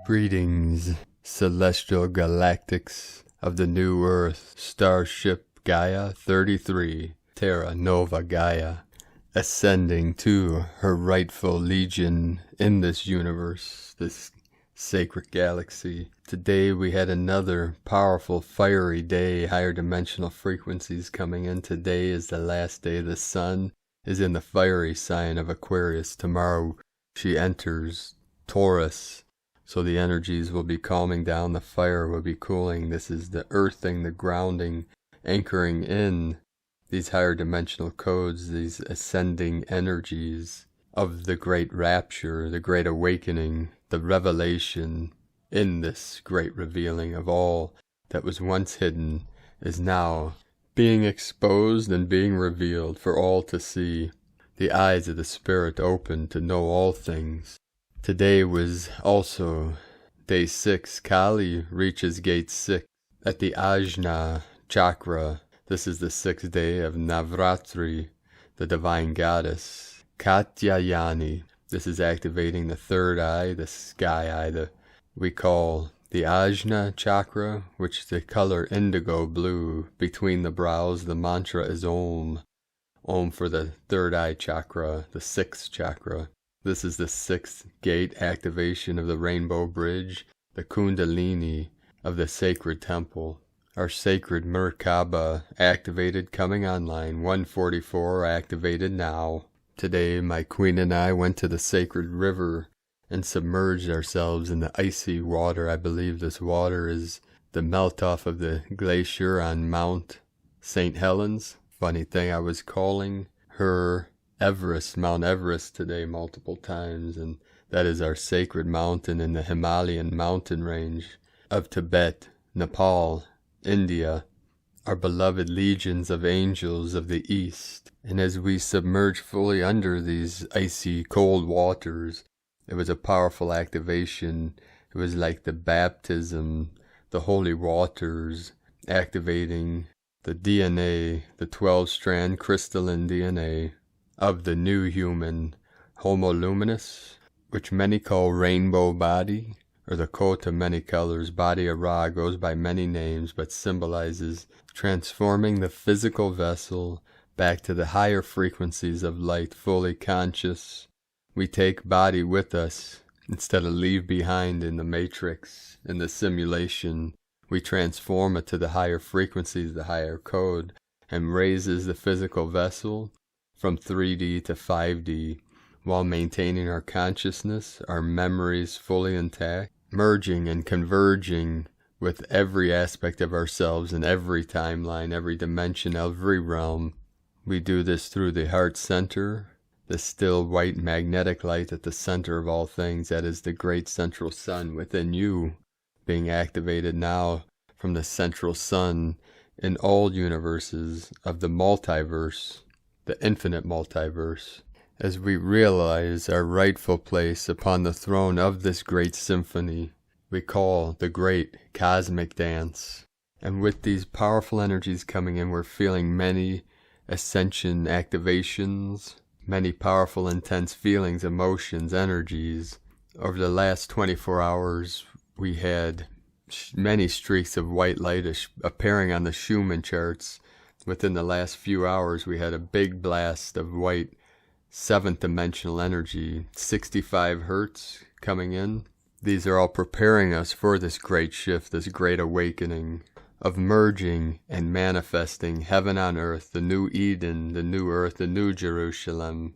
Greetings, celestial galactics of the new Earth, starship Gaia 33, Terra Nova Gaia, ascending to her rightful legion in this universe, this sacred galaxy. Today we had another powerful, fiery day, higher dimensional frequencies coming in. Today is the last day. The sun is in the fiery sign of Aquarius. Tomorrow she enters Taurus. So the energies will be calming down, the fire will be cooling. This is the earthing, the grounding, anchoring in these higher dimensional codes, these ascending energies of the great rapture, the great awakening, the revelation in this great revealing of all that was once hidden is now being exposed and being revealed for all to see. The eyes of the spirit open to know all things. Today was also day 6. Kali reaches gate 6 at the Ajna Chakra. This is the 6th day of Navratri, the divine goddess. Katyayani. This is activating the third eye, the sky eye, we call the Ajna Chakra, which is the color indigo blue. Between the brows, the mantra is Om. Om for the third eye chakra, the 6th chakra. This is the 6th gate activation of the Rainbow Bridge, the Kundalini of the sacred temple. Our sacred Merkaba activated, coming online. 144 activated now. Today my queen and I went to the sacred river and submerged ourselves in the icy water. I believe this water is the melt off of the glacier on Mount St. Helens. Funny thing, I was calling her Everest, Mount Everest today multiple times, and that is our sacred mountain in the Himalayan mountain range of Tibet, Nepal, India, our beloved legions of angels of the East. And as we submerged fully under these icy cold waters, it was a powerful activation. It was like the baptism, the holy waters activating the DNA, the 12-strand crystalline DNA of the new human, Homo Luminous, which many call rainbow body, or the coat of many colors. Body of Ra goes by many names, but symbolizes transforming the physical vessel back to the higher frequencies of light, fully conscious. We take body with us instead of leave behind in the matrix, in the simulation. We transform it to the higher frequencies, the higher code, and raises the physical vessel from 3D to 5D, while maintaining our consciousness, our memories fully intact, merging and converging with every aspect of ourselves in every timeline, every dimension, every realm. We do this through the heart center, the still white magnetic light at the center of all things. That is the great central sun within you, being activated now from the central sun in all universes of the multiverse, the infinite multiverse, as we realize our rightful place upon the throne of this great symphony we call the great cosmic dance. And with these powerful energies coming in, we're feeling many ascension activations, many powerful intense feelings, emotions, energies. Over the last 24 hours we had many streaks of white light appearing on the Schumann charts. Within the last few hours, we had a big blast of white 7th dimensional energy, 65 hertz coming in. These are all preparing us for this great shift, this great awakening of merging and manifesting heaven on earth, the new Eden, the new earth, the new Jerusalem,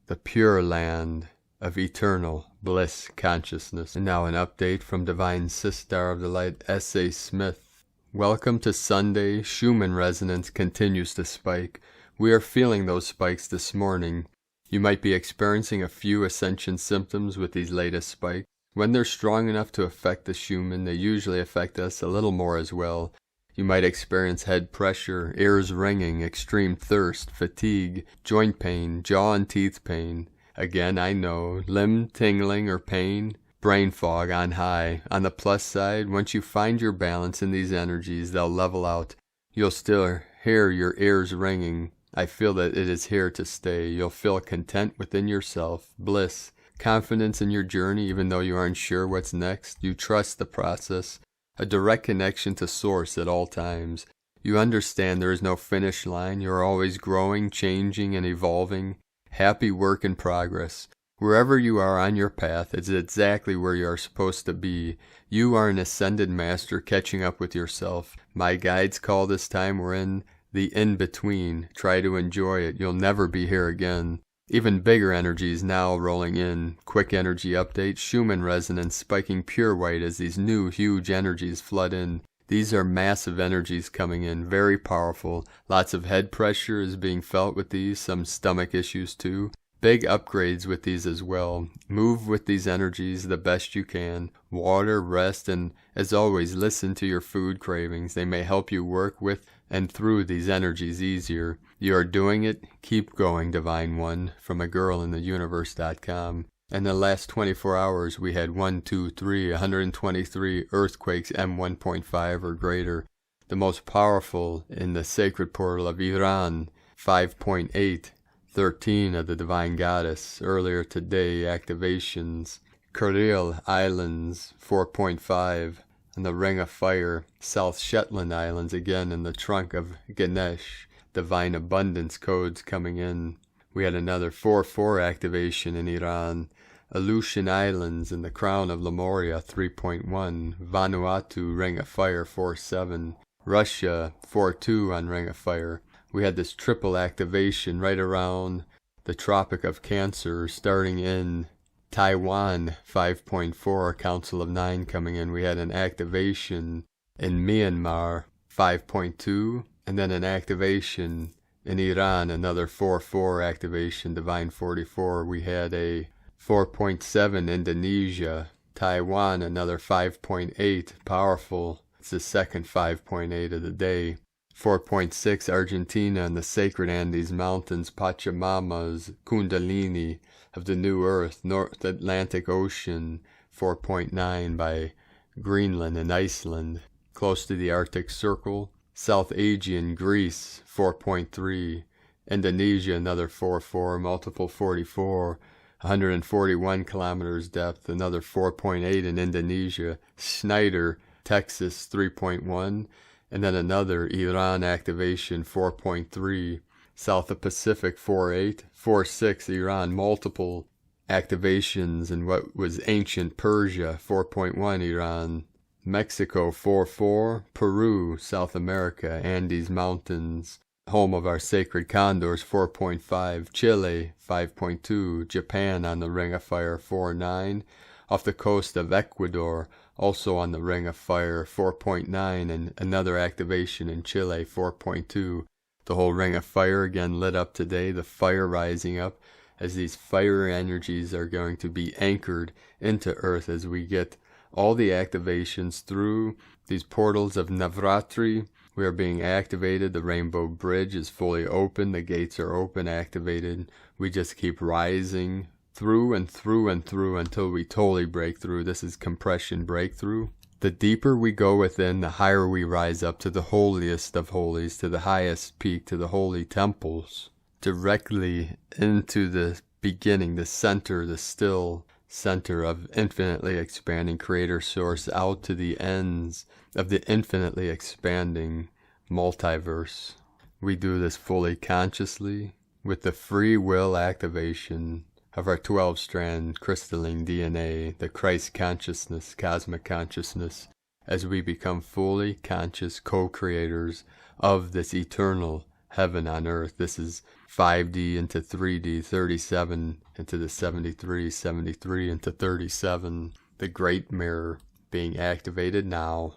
the pure land of eternal bliss consciousness. And now an update from Divine Sister of the Light, S.A. Smith. Welcome to Sunday. Schumann resonance continues to spike. We are feeling those spikes this morning. You might be experiencing a few ascension symptoms with these latest spikes. When they're strong enough to affect the Schumann, they usually affect us a little more as well. You might experience head pressure, ears ringing, extreme thirst, fatigue, joint pain, jaw and teeth pain, Again, I know, limb tingling or pain, brain fog on high. On the plus side, once you find your balance in these energies, they'll level out. You'll still hear your ears ringing. I feel that it is here to stay. You'll feel content within yourself, bliss, confidence in your journey even though you aren't sure what's next. You trust the process, a direct connection to source at all times. You understand there is no finish line. You're always growing, changing, and evolving. Happy work in progress. Wherever you are on your path, it's exactly where you are supposed to be. You are an ascended master catching up with yourself. My guides call this time we're in the in-between. Try to enjoy it. You'll never be here again. Even bigger energies now rolling in. Quick energy update. Schumann resonance spiking pure white as these new huge energies flood in. These are massive energies coming in. Very powerful. Lots of head pressure is being felt with these. Some stomach issues too. Big upgrades with these as well. Move with these energies the best you can. Water, rest, and as always, listen to your food cravings. They may help you work with and through these energies easier. You are doing it. Keep going, Divine One. From agirlintheuniverse.com. In the last 24 hours, we had 123 earthquakes M1.5 or greater. The most powerful in the sacred portal of Iran, 5.8. 13 of the Divine Goddess. Earlier today, activations. Kuril Islands, 4.5. And the Ring of Fire. South Shetland Islands, again in the trunk of Ganesh. Divine Abundance codes coming in. We had another 4.4 activation in Iran. Aleutian Islands in the crown of Lemuria, 3.1. Vanuatu, Ring of Fire, 4.7. Russia, 4.2 on Ring of Fire. We had this triple activation right around the Tropic of Cancer, starting in Taiwan, 5.4, Council of 9 coming in. We had an activation in Myanmar, 5.2, and then an activation in Iran, another 4.4 activation, Divine 44. We had a 4.7 Indonesia, Taiwan, another 5.8, powerful. It's the second 5.8 of the day. 4.6 Argentina and the sacred Andes Mountains, Pachamama's Kundalini of the New Earth, North Atlantic Ocean, 4.9 by Greenland and Iceland, close to the Arctic Circle, South Aegean, Greece, 4.3, Indonesia, another 4.4, multiple 44, 141 kilometers depth, another 4.8 in Indonesia, Schneider, Texas, 3.1, and then another Iran activation, 4.3, South of Pacific, 4.8, 4.6 Iran, multiple activations in what was ancient Persia, 4.1 Iran, Mexico, 4.4, Peru, South America, Andes Mountains, home of our sacred condors, 4.5, Chile, 5.2, Japan on the Ring of Fire, 4.9, off the coast of Ecuador, also on the Ring of Fire, 4.9, and another activation in Chile, 4.2. The whole Ring of Fire again lit up today, the fire rising up, as these fire energies are going to be anchored into Earth as we get all the activations through these portals of Navratri. We are being activated. The Rainbow Bridge is fully open. The gates are open, activated. We just keep rising through and through and through until we totally break through. This is compression breakthrough. The deeper we go within, the higher we rise up to the holiest of holies, to the highest peak, to the holy temples, directly into the beginning, the center, the still center of infinitely expanding creator source, out to the ends of the infinitely expanding multiverse. We do this fully consciously with the free will activation of our 12-strand crystalline DNA, the Christ consciousness, cosmic consciousness, as we become fully conscious co-creators of this eternal heaven on earth. This is 5D into 3D, 37 into the 73, 73 into 37. The great mirror being activated now.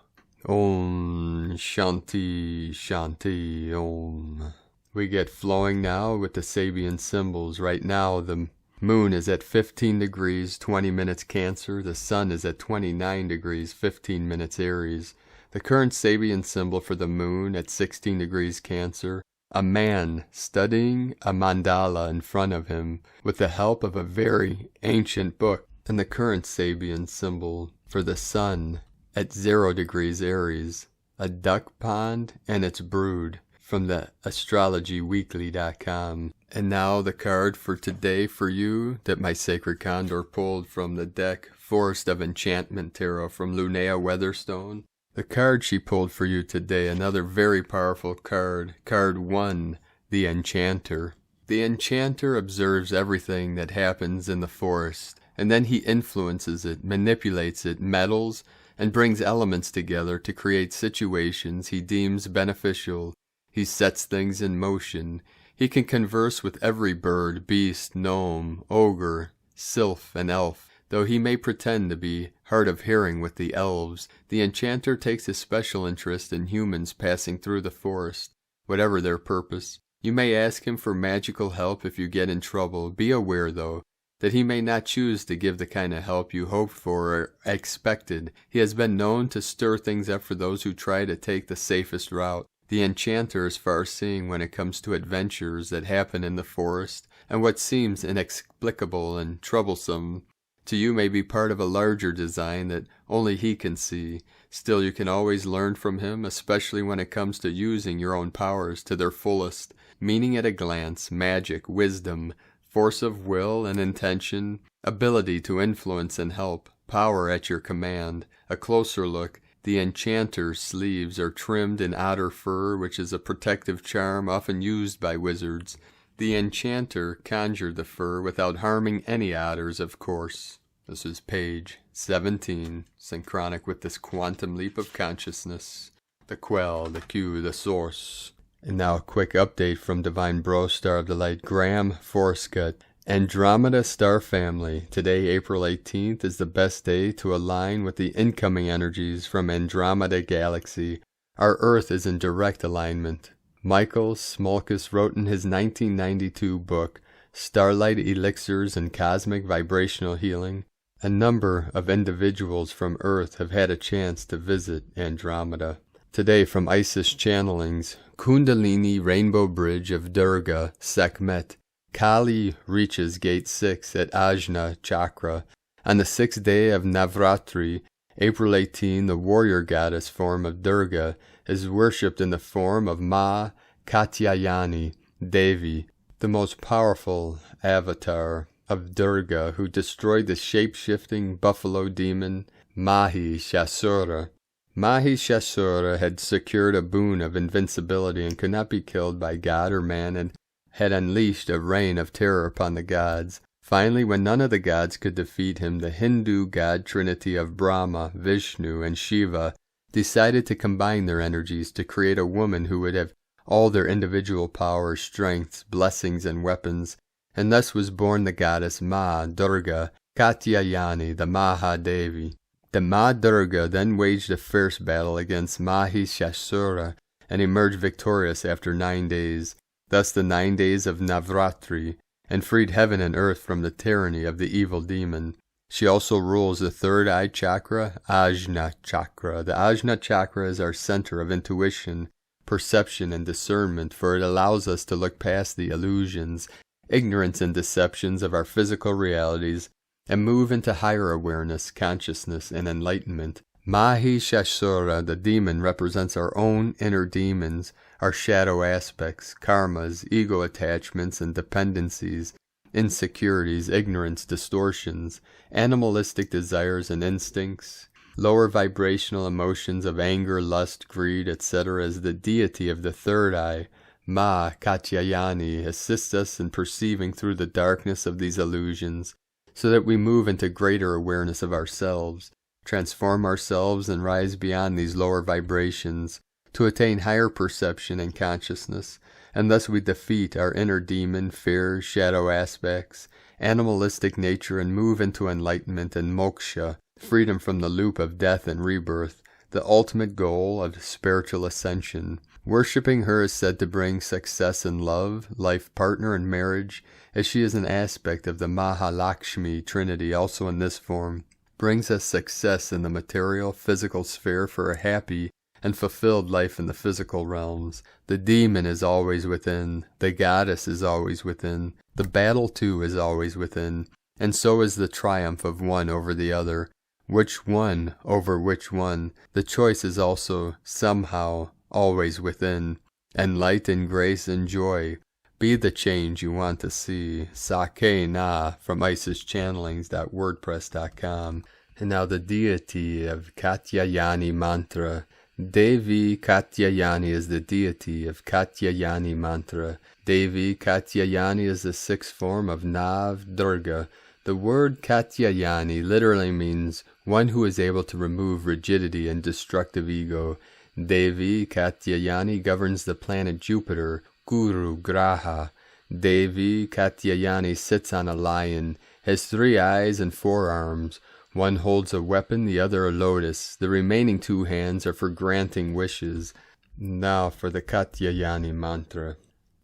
Om Shanti Shanti Om. We get flowing now with the Sabian symbols. Right now the Moon is at 15 degrees, 20 minutes Cancer. The Sun is at 29 degrees, 15 minutes Aries. The current Sabian symbol for the Moon at 16 degrees Cancer A man studying a mandala in front of him with the help of a very ancient book and the current Sabian symbol for the sun at 0 degrees Aries, a duck pond and its brood from the astrologyweekly.com. And now the card for today for you that my sacred Condor pulled from the deck Forest of Enchantment Tarot from Linnea Weatherstone. The card she pulled for you today, another very powerful card, card 1, the Enchanter. The Enchanter observes everything that happens in the forest, and then he influences it, manipulates it, meddles, and brings elements together to create situations he deems beneficial. He sets things in motion. He can converse with every bird, beast, gnome, ogre, sylph, and elf. Though he may pretend to be hard of hearing with the elves, the Enchanter takes a special interest in humans passing through the forest, whatever their purpose. You may ask him for magical help if you get in trouble. Be aware, though, that he may not choose to give the kind of help you hoped for or expected. He has been known to stir things up for those who try to take the safest route. The Enchanter is far-seeing when it comes to adventures that happen in the forest, and what seems inexplicable and troublesome to you may be part of a larger design that only he can see. Still, you can always learn from him, especially when it comes to using your own powers to their fullest, meaning at a glance, magic, wisdom, force of will and intention, ability to influence and help, power at your command. A closer look, the Enchanter's sleeves are trimmed in otter fur, which is a protective charm often used by wizards. The Enchanter conjured the fur without harming any otters, of course. This is page 17, synchronic with this quantum leap of consciousness. The quell, the cue, the source. And now a quick update from Divine Bro Star of the Light, Graham Forscutt. Andromeda Star Family. Today, April 18th, is the best day to align with the incoming energies from Andromeda Galaxy. Our Earth is in direct alignment. Michael Smolkus wrote in his 1992 book, Starlight Elixirs and Cosmic Vibrational Healing, a number of individuals from Earth have had a chance to visit Andromeda. Today from Isis Channelings, Kundalini Rainbow Bridge of Durga, Sekhmet. Kali reaches Gate 6 at Ajna Chakra. On the 6th day of Navratri, April 18, the warrior goddess form of Durga is worshipped in the form of Maa Katyayani, Devi, the most powerful avatar of Durga, who destroyed the shape-shifting buffalo demon Mahishasura. Mahishasura had secured a boon of invincibility and could not be killed by god or man, and had unleashed a reign of terror upon the gods. Finally, when none of the gods could defeat him, the Hindu god trinity of Brahma, Vishnu, and Shiva decided to combine their energies to create a woman who would have all their individual powers, strengths, blessings, and weapons, and thus was born the goddess Ma Durga Katyayani, the Mahadevi. The Ma Durga then waged a fierce battle against Mahishasura and emerged victorious after 9 days, thus the 9 days of Navratri, and freed heaven and earth from the tyranny of the evil demon. She also rules the third eye chakra, Ajna Chakra. The Ajna Chakra is our center of intuition, perception, and discernment, for it allows us to look past the illusions, ignorance, and deceptions of our physical realities and move into higher awareness, consciousness, and enlightenment. Mahishasura, the demon, represents our own inner demons, our shadow aspects, karmas, ego attachments and dependencies, insecurities, ignorance, distortions, animalistic desires and instincts, lower vibrational emotions of anger, lust, greed, etc. As the deity of the third eye, Maa Katyayani, assists us in perceiving through the darkness of these illusions, so that we move into greater awareness of ourselves, transform ourselves, and rise beyond these lower vibrations to attain higher perception and consciousness, and thus we defeat our inner demon, fear, shadow aspects, animalistic nature, and move into enlightenment and moksha, freedom from the loop of death and rebirth, the ultimate goal of spiritual ascension. Worshipping her is said to bring success in love, life partner, and marriage, as she is an aspect of the Mahalakshmi Trinity, also in this form, brings us success in the material, physical sphere for a happy and fulfilled life in the physical realms. The demon is always within, the goddess is always within, the battle too is always within, and so is the triumph of one over the other. Which one over which one? The choice is also, somehow, always within. And light and grace and joy, be the change you want to see. Sake Na from IsisChannelings.wordpress.com. And now the deity of Katyayani mantra. Devi Katyayani is the deity of Katyayani mantra. Devi Katyayani is the sixth form of Nav Durga. The word Katyayani literally means one who is able to remove rigidity and destructive ego. Devi Katyayani governs the planet Jupiter, Guru Graha. Devi Katyayani sits on a lion, has 3 eyes and 4 arms. One holds a weapon, the other a lotus. The remaining 2 hands are for granting wishes. Now for the Katyayani mantra.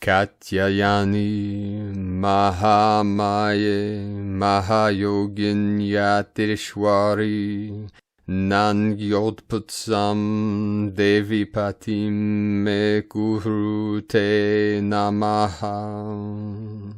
Katyayani Mahamaye Mahayoginyatirishwari Nangyotputsam Devi Patim Me Kurute Namaha.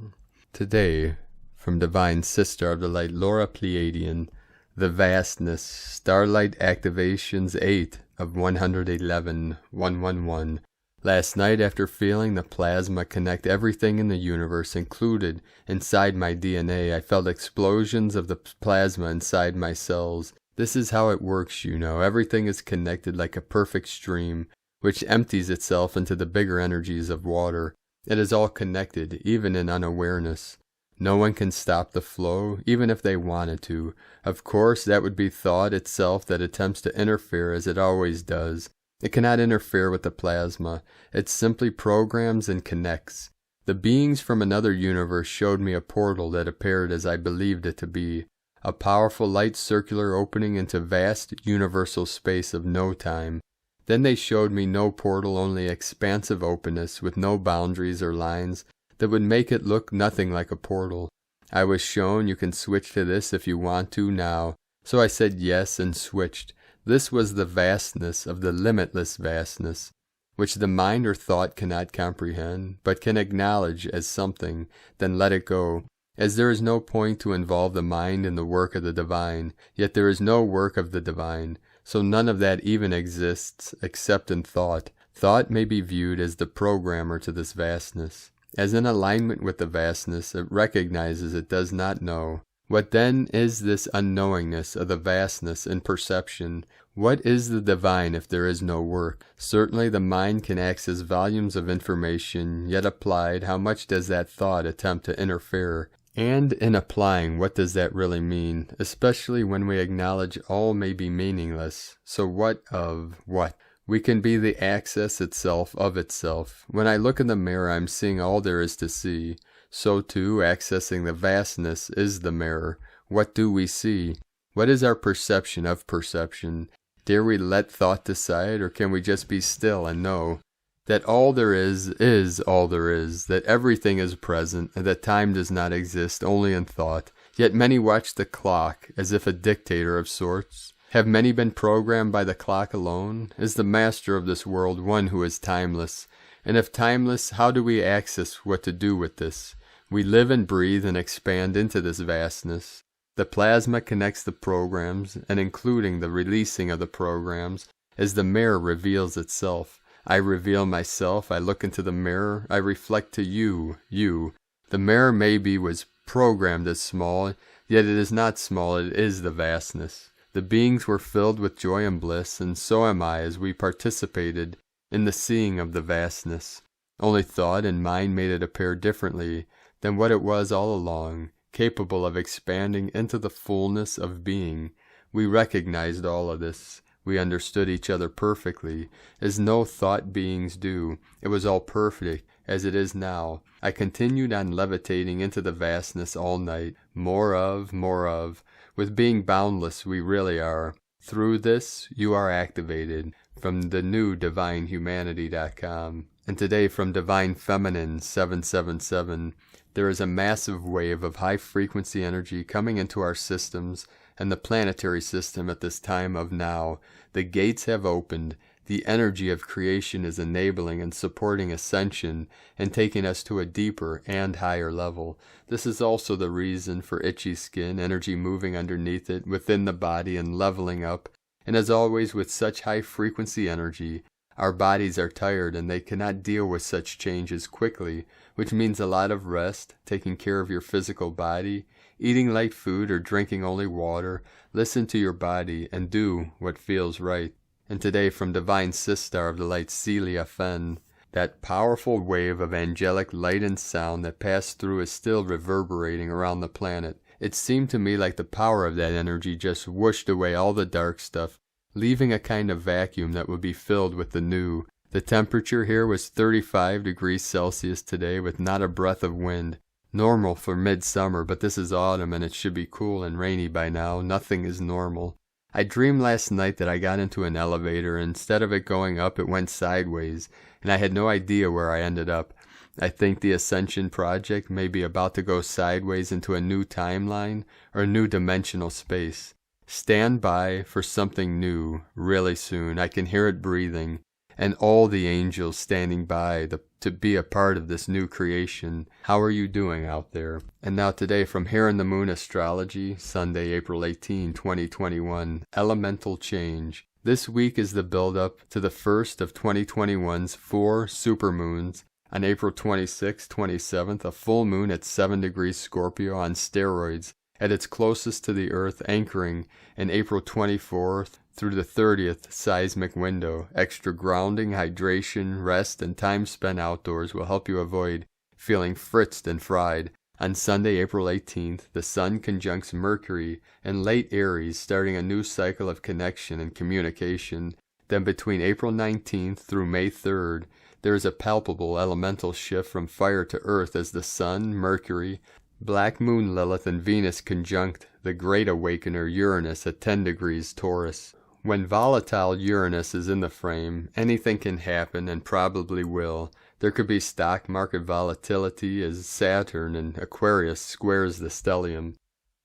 Today, from Divine Sister of the Light Laura Pleiadian, the Vastness, Starlight Activations 8 of 111, 111. Last night, after feeling the plasma connect everything in the universe included inside my DNA, I felt explosions of the plasma inside my cells. This is how it works, you know. Everything is connected like a perfect stream, which empties itself into the bigger energies of water. It is all connected, even in unawareness. No one can stop the flow, even if they wanted to. Of course, that would be thought itself that attempts to interfere as it always does. It cannot interfere with the plasma. It simply programs and connects. The beings from another universe showed me a portal that appeared as I believed it to be. A powerful light circular opening into vast universal space of no time. Then they showed me no portal, only expansive openness with no boundaries or lines that would make it look nothing like a portal. I was shown you can switch to this if you want to now. So I said yes and switched. This was the vastness of the limitless vastness, which the mind or thought cannot comprehend, but can acknowledge as something, then let it go. As there is no point to involve the mind in the work of the divine, yet there is no work of the divine, so none of that even exists except in thought. Thought may be viewed as the programmer to this vastness. As in alignment with the vastness, it recognizes it does not know. What then is this unknowingness of the vastness in perception? What is the divine if there is no work? Certainly the mind can access volumes of information, yet applied, how much does that thought attempt to interfere? And in applying, what does that really mean? Especially when we acknowledge all may be meaningless. So what of what? We can be the access itself of itself. When I look in the mirror, I'm seeing all there is to see. So too, accessing the vastness is the mirror. What do we see? What is our perception of perception? Dare we let thought decide, or can we just be still and know that all there is all there is, that everything is present, and that time does not exist, only in thought? Yet many watch the clock, as if a dictator of sorts. Have many been programmed by the clock alone? Is the master of this world one who is timeless? And if timeless, how do we access what to do with this? We live and breathe and expand into this vastness. The plasma connects the programs, and including the releasing of the programs, as the mirror reveals itself. I reveal myself, I look into the mirror, I reflect to you. The mirror maybe was programmed as small, yet it is not small, it is the vastness. The beings were filled with joy and bliss, and so am I as we participated in the seeing of the vastness. Only thought and mind made it appear differently than what it was all along, capable of expanding into the fullness of being. We recognized all of this. We understood each other perfectly, as no thought beings do. It was all perfect, as it is now. I continued on levitating into the vastness all night. More of. With being boundless, we really are. Through this, you are activated. From the new DivineHumanity.com. And today from Divine Feminine 777, there is a massive wave of high-frequency energy coming into our systems and the planetary system at this time of now. The gates have opened. The energy of creation is enabling and supporting ascension and taking us to a deeper and higher level. This is also the reason for itchy skin, energy moving underneath it, within the body and leveling up. And as always with such high frequency energy, our bodies are tired and they cannot deal with such changes quickly, which means a lot of rest, taking care of your physical body, eating light food or drinking only water. Listen to your body and do what feels right. And today from Divine Sister of the Light Celia Fenn, that powerful wave of angelic light and sound that passed through is still reverberating around the planet. It seemed to me like the power of that energy just whooshed away all the dark stuff, leaving a kind of vacuum that would be filled with the new. The temperature here was 35 degrees Celsius today with not a breath of wind. Normal for midsummer, but this is autumn and it should be cool and rainy by now. Nothing is normal. I dreamed last night that I got into an elevator and instead of it going up, it went sideways, and I had no idea where I ended up. I think the Ascension project may be about to go sideways into a new timeline or a new dimensional space. Stand by for something new really soon. I can hear it breathing, and all the angels standing by to be a part of this new creation. How are you doing out there? And now today from Here in the Moon Astrology, Sunday, April 18, 2021, Elemental Change. This week is the build-up to the first of 2021's 4 supermoons. On April 26th, 27th, a full moon at 7 degrees Scorpio on steroids, at its closest to the Earth, anchoring in April 24th through the 30th seismic window. Extra grounding, hydration, rest, and time spent outdoors will help you avoid feeling fritzed and fried. On Sunday, April 18th, the Sun conjuncts Mercury in late Aries, starting a new cycle of connection and communication. Then between April 19th through May 3rd, there is a palpable elemental shift from fire to earth as the Sun, Mercury, Black Moon Lilith, and Venus conjunct the Great Awakener Uranus at 10 degrees Taurus. When volatile Uranus is in the frame, anything can happen and probably will. There could be stock market volatility as Saturn in Aquarius squares the stellium.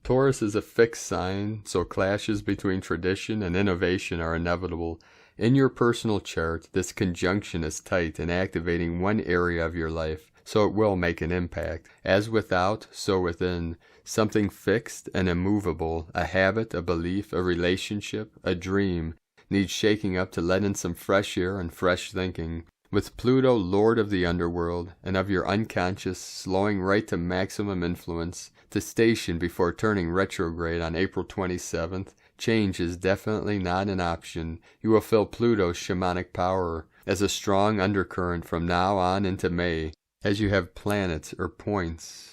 Taurus is a fixed sign, so clashes between tradition and innovation are inevitable. In your personal chart, this conjunction is tight and activating one area of your life, so it will make an impact. As without, so within. Something fixed and immovable, a habit, a belief, a relationship, a dream, needs shaking up to let in some fresh air and fresh thinking. With Pluto, Lord of the underworld and of your unconscious, slowing right to maximum influence, to station before turning retrograde on April 27th, change is definitely not an option. You will feel Pluto's shamanic power as a strong undercurrent from now on into May, as you have planets or points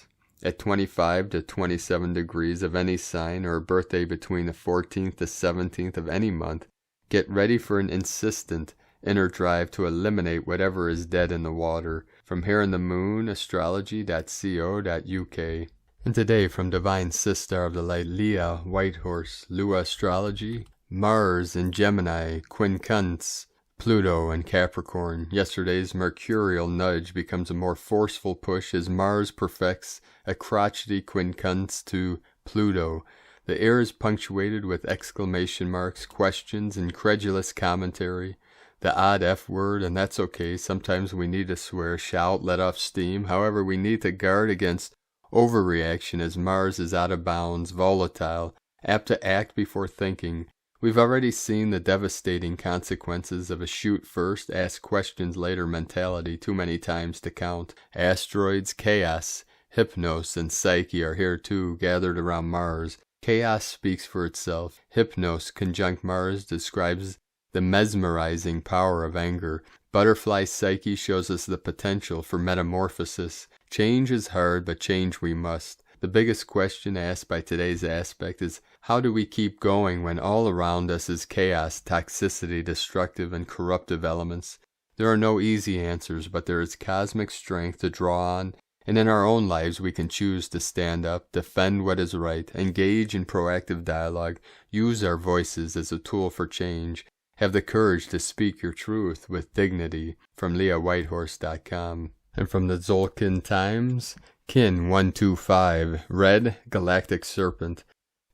at 25 to 27 degrees of any sign or a birthday between the 14th to 17th of any month. Get ready for an insistent inner drive to eliminate whatever is dead in the water. From Here in the Moon Astrology.co.uk. And today from Divine Sister of the Light Leah Whitehorse, Lua Astrology, Mars in Gemini, quincunx Pluto and Capricorn. Yesterday's mercurial nudge becomes a more forceful push as Mars perfects a crotchety quincunx to Pluto. The air is punctuated with exclamation marks, questions, incredulous commentary. The odd F word, and that's okay. Sometimes we need to swear, shout, let off steam. However, we need to guard against overreaction as Mars is out of bounds, volatile, apt to act before thinking. We've already seen the devastating consequences of a shoot first, ask questions later mentality too many times to count. Asteroids, chaos, hypnos, and psyche are here too, gathered around Mars. Chaos speaks for itself. Hypnos conjunct Mars describes the mesmerizing power of anger. Butterfly psyche shows us the potential for metamorphosis. Change is hard, but change we must. The biggest question asked by today's aspect is, how do we keep going when all around us is chaos, toxicity, destructive and corruptive elements? There are no easy answers, but there is cosmic strength to draw on, and in our own lives we can choose to stand up, defend what is right, engage in proactive dialogue, use our voices as a tool for change, have the courage to speak your truth with dignity. From LeahWhitehorse.com. And from the Zolkin Times, Kin 125, Red Galactic Serpent.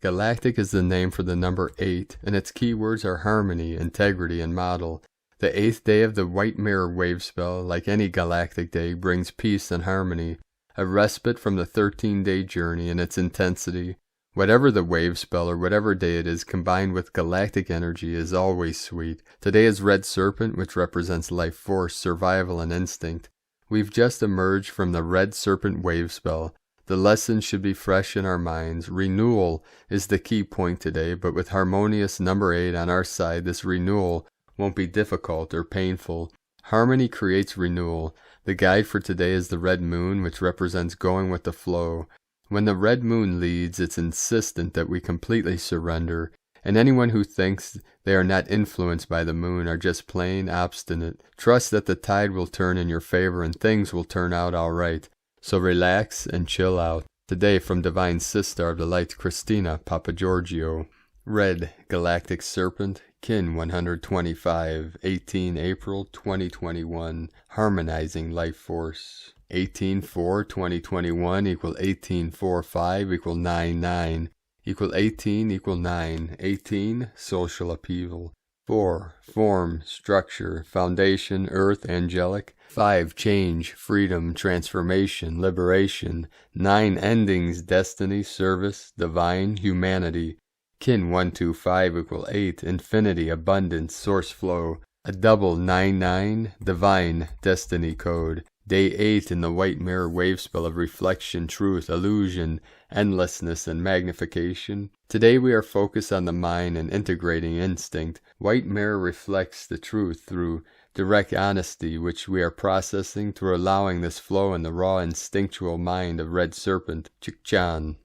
Galactic is the name for the number 8, and its keywords are harmony, integrity, and model. The 8th day of the White Mirror wave spell, like any galactic day, brings peace and harmony, a respite from the 13-day journey and its intensity. Whatever the wave spell or whatever day it is, combined with galactic energy is always sweet. Today is Red Serpent, which represents life force, survival, and instinct. We've just emerged from the Red Serpent wave spell. The lessons should be fresh in our minds. Renewal is the key point today, but with harmonious number 8 on our side, this renewal won't be difficult or painful. Harmony creates renewal. The guide for today is the red moon, which represents going with the flow. When the red moon leads, it's insistent that we completely surrender, and anyone who thinks they are not influenced by the moon are just plain obstinate. Trust that the tide will turn in your favor and things will turn out all right. So relax and chill out. Today from Divine Sister of the Light, Christina Papagiorgio. Red Galactic Serpent, Kin 125, 18 April 2021, Harmonizing Life Force. 18-4-2021 equal 18-4-5 equal 9-9 equal 18 equal 9. 18, social upheaval. 4, form, structure, foundation, earth, angelic. 5, change, freedom, transformation, liberation. 9, endings, destiny, service, divine, humanity. Kin 125 equal 8, infinity, abundance, source flow. A double 9-9, divine, destiny code. Day 8 in the White Mirror wave spell of reflection, truth, illusion, endlessness, and magnification. Today we are focused on the mind and integrating instinct. White Mirror reflects the truth through direct honesty, which we are processing through allowing this flow in the raw instinctual mind of Red Serpent, Chikchan.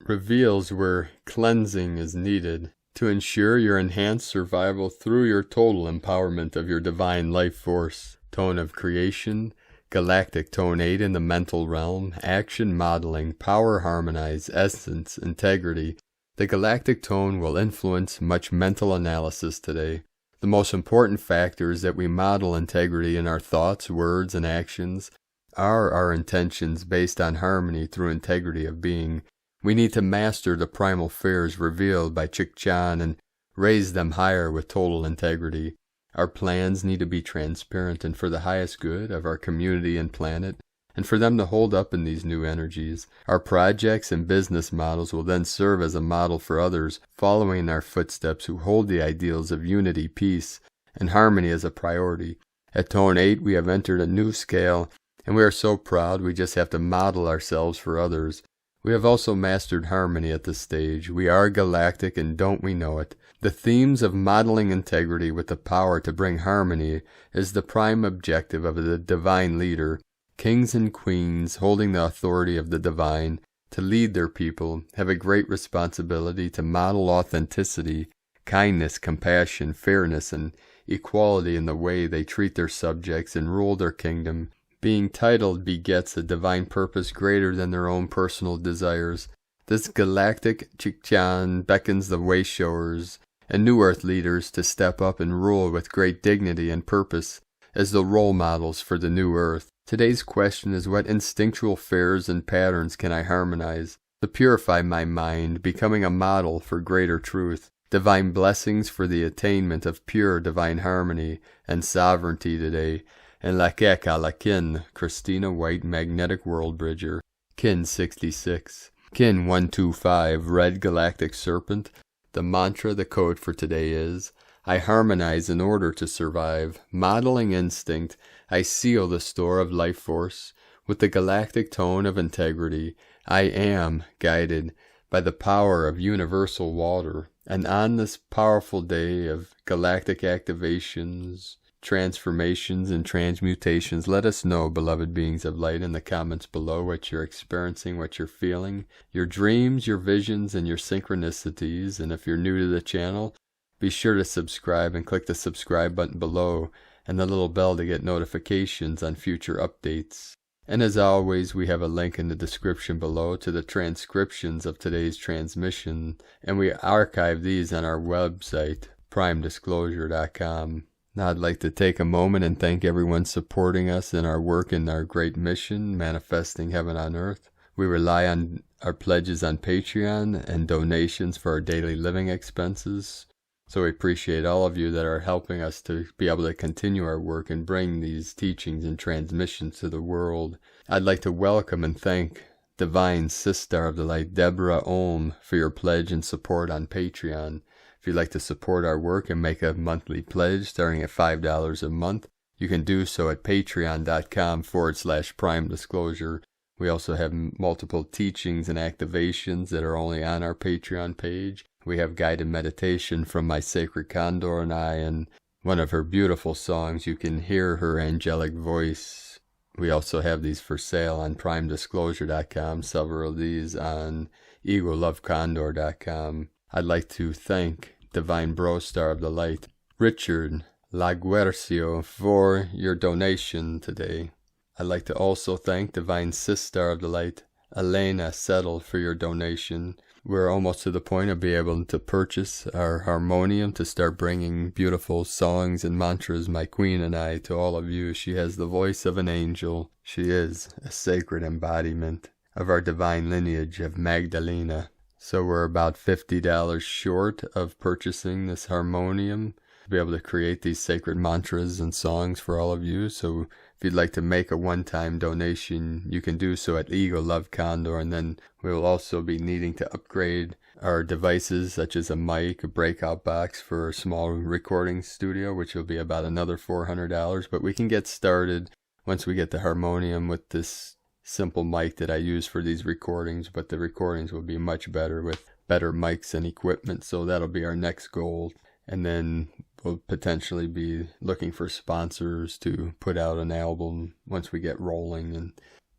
Reveals where cleansing is needed to ensure your enhanced survival through your total empowerment of your divine life force. Tone of creation, Galactic tone 8 in the mental realm, action modeling, power harmonize, essence, integrity. The galactic tone will influence much mental analysis today. The most important factor is that we model integrity in our thoughts, words, and actions. Are our intentions based on harmony through integrity of being? We need to master the primal fears revealed by Chikchan and raise them higher with total integrity. Our plans need to be transparent and for the highest good of our community and planet, and for them to hold up in these new energies. Our projects and business models will then serve as a model for others, following in our footsteps who hold the ideals of unity, peace, and harmony as a priority. At Tone 8, we have entered a new scale, and we are so proud we just have to model ourselves for others. We have also mastered harmony at this stage. We are galactic, and don't we know it? The themes of modeling integrity with the power to bring harmony is the prime objective of the divine leader. Kings and queens, holding the authority of the divine to lead their people, have a great responsibility to model authenticity, kindness, compassion, fairness, and equality in the way they treat their subjects and rule their kingdom. Being titled begets a divine purpose greater than their own personal desires. This galactic Chikchan beckons the Wayshowers and New Earth leaders to step up and rule with great dignity and purpose as the role models for the New Earth. Today's question is, what instinctual fears and patterns can I harmonize to purify my mind, becoming a model for greater truth? Divine blessings for the attainment of pure divine harmony and sovereignty today. And Lakeka Lakin, Christina White, Magnetic World Bridger. Kin 66. Kin 125, Red Galactic Serpent. The mantra, the code for today is, I harmonize in order to survive. Modeling instinct, I seal the store of life force with the galactic tone of integrity. I am guided by the power of universal water. And on this powerful day of galactic activations, transformations, and transmutations, let us know, beloved beings of light, in the comments below what you're experiencing, what you're feeling, your dreams, your visions, and your synchronicities. And if you're new to the channel, be sure to subscribe and click the subscribe button below and the little bell to get notifications on future updates. And as always, we have a link in the description below to the transcriptions of today's transmission, and we archive these on our website, primedisclosure.com. Now I'd like to take a moment and thank everyone supporting us in our work in our great mission, manifesting heaven on earth. We rely on our pledges on Patreon and donations for our daily living expenses. So we appreciate all of you that are helping us to be able to continue our work and bring these teachings and transmissions to the world. I'd like to welcome and thank Divine Sister of the Light, Deborah Ohm, for your pledge and support on Patreon. If you'd like to support our work and make a monthly pledge starting at $5 a month, you can do so at patreon.com/Prime Disclosure. We also have multiple teachings and activations that are only on our Patreon page. We have guided meditation from my sacred Condor and I, and one of her beautiful songs. You can hear her angelic voice. We also have these for sale on primedisclosure.com, several of these on egolovecondor.com. I'd like to thank Divine Bro Star of the Light, Richard Laguercio, for your donation today. I'd like to also thank Divine Sister of the Light, Elena Settle, for your donation. We're almost to the point of being able to purchase our harmonium to start bringing beautiful songs and mantras, my queen and I, to all of you. She has the voice of an angel. She is a sacred embodiment of our divine lineage of Magdalena. So we're about $50 short of purchasing this harmonium to be able to create these sacred mantras and songs for all of you. So if you'd like to make a one-time donation, you can do so at Ego Love Condor, and then we will also be needing to upgrade our devices, such as a mic, a breakout box for a small recording studio, which will be about another $400. But we can get started once we get the harmonium with this simple mic that I use for these recordings, but the recordings will be much better with better mics and equipment, so that'll be our next goal. And then we'll potentially be looking for sponsors to put out an album once we get rolling, and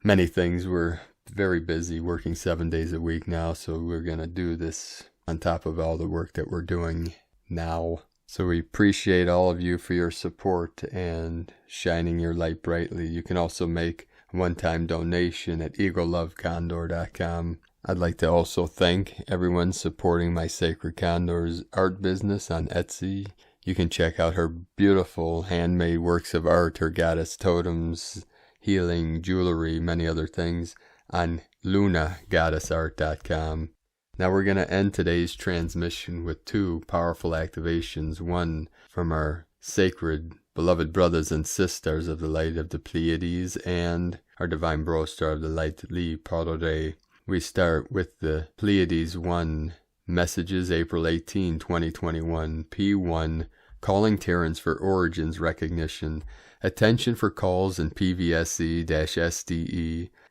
many things. We're very busy working 7 days a week now, so we're going to do this on top of all the work that we're doing now. So we appreciate all of you for your support and shining your light brightly. You can also make a one-time donation at egolovecondor.com. I'd like to also thank everyone supporting my Sacred Condor's art business on Etsy. You can check out her beautiful handmade works of art, her goddess totems, healing, jewelry, many other things on lunagoddessart.com. Now we're going to end today's transmission with two powerful activations, one from our sacred beloved brothers and sisters of the light of the Pleiades and our divine bro star of the light, Prairie. We start with the Pleiades 1 messages, April 18, 2021, P1, calling Terrans for origins recognition, attention for calls in PVSE-SDE,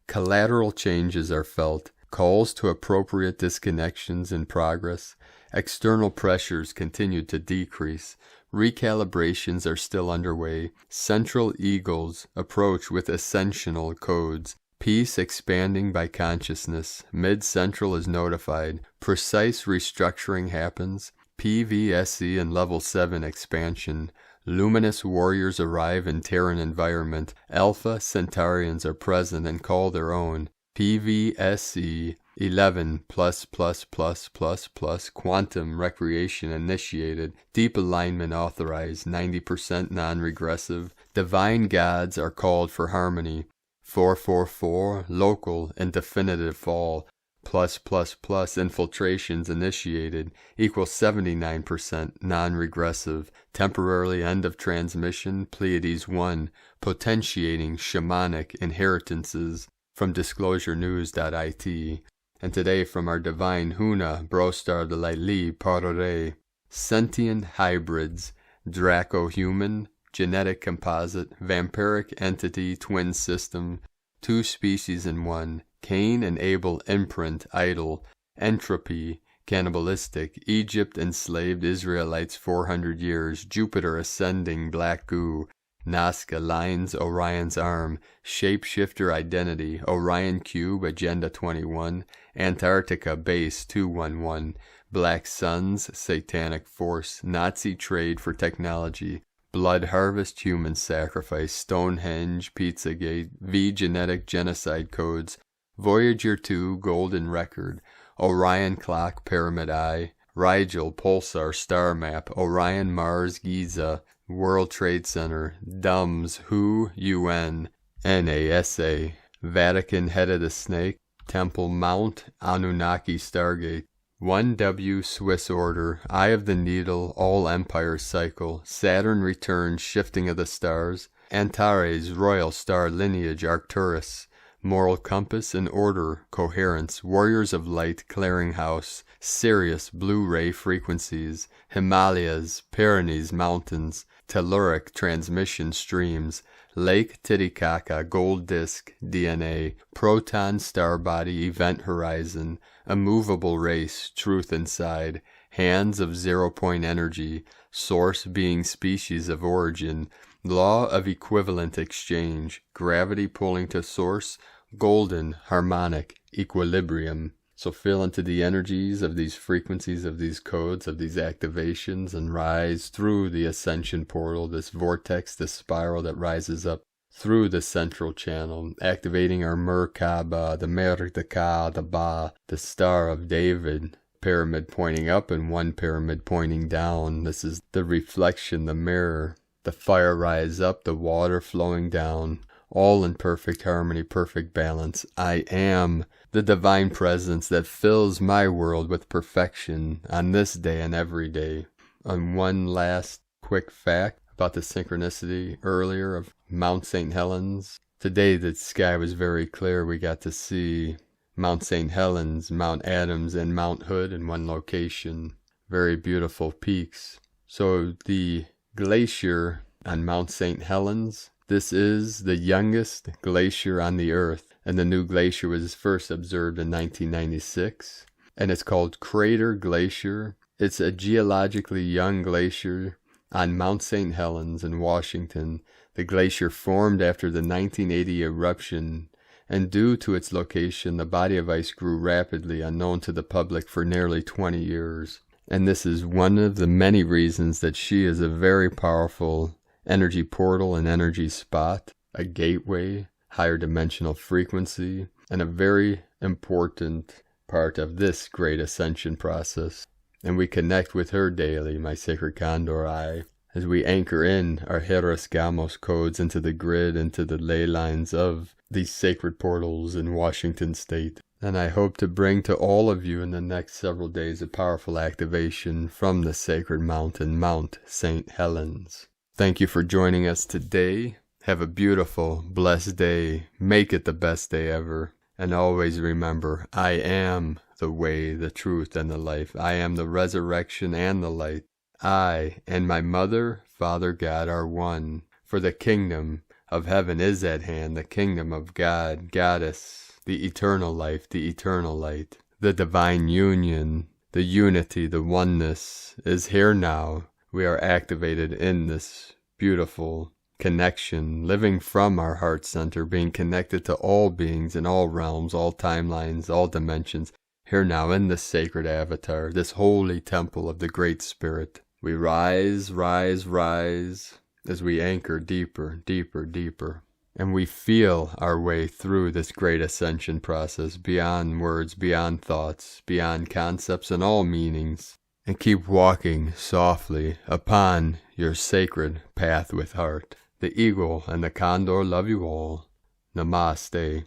collateral changes are felt, calls to appropriate disconnections in progress, external pressures continue to decrease, recalibrations are still underway, central eagles approach with ascensional codes, peace expanding by consciousness, mid-central is notified, precise restructuring happens, PVSE and level 7 expansion, luminous warriors arrive in Terran environment, Alpha Centaurians are present and call their own, PVSE 11++++++, quantum recreation initiated, deep alignment authorized, 90% non-regressive, divine gods are called for harmony, 444, local and definitive fall, +++ infiltrations initiated, equals 79% non-regressive, temporarily end of transmission, Pleiades 1, potentiating shamanic inheritances, from disclosurenews.it. And today from our divine Huna, bro star of the light, Prairie, sentient hybrids, Draco-human, genetic composite, vampiric entity, twin system, two species in one, Cain and Abel imprint, idol, entropy, cannibalistic, Egypt enslaved Israelites 400 years, Jupiter ascending, black goo, Nazca lines, Orion's arm, shapeshifter identity, Orion cube, agenda 21, Antarctica base 211, black suns, satanic force, Nazi trade for technology, blood harvest, human sacrifice, Stonehenge, Pizzagate, V genetic genocide codes, Voyager 2 golden record, Orion clock, pyramid eye, Rigel pulsar star map, Orion Mars Giza, World Trade Center, DUMS, WHO, UN, NASA, Vatican head of the snake, Temple Mount, Anunnaki Stargate, 1W Swiss order, eye of the needle, all empires cycle, Saturn returns, shifting of the stars, Antares, royal star lineage, Arcturus, moral compass and order, coherence, warriors of light, clearinghouse, Sirius, blue ray frequencies, Himalayas, Pyrenees, mountains, telluric transmission streams, Lake Titicaca, gold disk, DNA, proton star body, event horizon, immovable race, truth inside, hands of 0-point energy, source being species of origin, law of equivalent exchange, gravity pulling to source, golden, harmonic, equilibrium. So feel into the energies of these frequencies, of these codes, of these activations, and rise through the ascension portal, this vortex, this spiral that rises up through the central channel, activating our Merkaba, the Merdeka, the Ba, the Star of David, pyramid pointing up and one pyramid pointing down. This is the reflection, the mirror, the fire rise up, the water flowing down, all in perfect harmony, perfect balance. I am the divine presence that fills my world with perfection on this day and every day. On one last quick fact about the synchronicity earlier of Mount St. Helens. Today the sky was very clear. We got to see Mount St. Helens, Mount Adams, and Mount Hood in one location. Very beautiful peaks. So the glacier on Mount St. Helens, this is the youngest glacier on the earth, and the new glacier was first observed in 1996, and it's called Crater Glacier. It's a geologically young glacier on Mount St. Helens in Washington. The glacier formed after the 1980 eruption, and due to its location, the body of ice grew rapidly, unknown to the public for nearly 20 years. And this is one of the many reasons that she is a very powerful energy portal and energy spot, a gateway, higher dimensional frequency, and a very important part of this great ascension process. And we connect with her daily, my sacred Condor eye, as we anchor in our Hieros Gamos codes into the grid, into the ley lines of these sacred portals in Washington State. And I hope to bring to all of you in the next several days a powerful activation from the sacred mountain, Mount St. Helens. Thank you for joining us today. Have a beautiful, blessed day. Make it the best day ever. And always remember, I am the way, the truth, and the life. I am the resurrection and the light. I and my mother, Father God are one. For the kingdom of heaven is at hand, the kingdom of God, Goddess, the eternal life, the eternal light. The divine union, the unity, the oneness is here now. We are activated in this beautiful connection, living from our heart center, being connected to all beings in all realms, all timelines, all dimensions, here now in this sacred avatar, this holy temple of the Great Spirit. We rise, rise, rise, as we anchor deeper, deeper, deeper. And we feel our way through this great ascension process, beyond words, beyond thoughts, beyond concepts and all meanings. And keep walking softly upon your sacred path with heart. The eagle and the condor love you all. Namaste.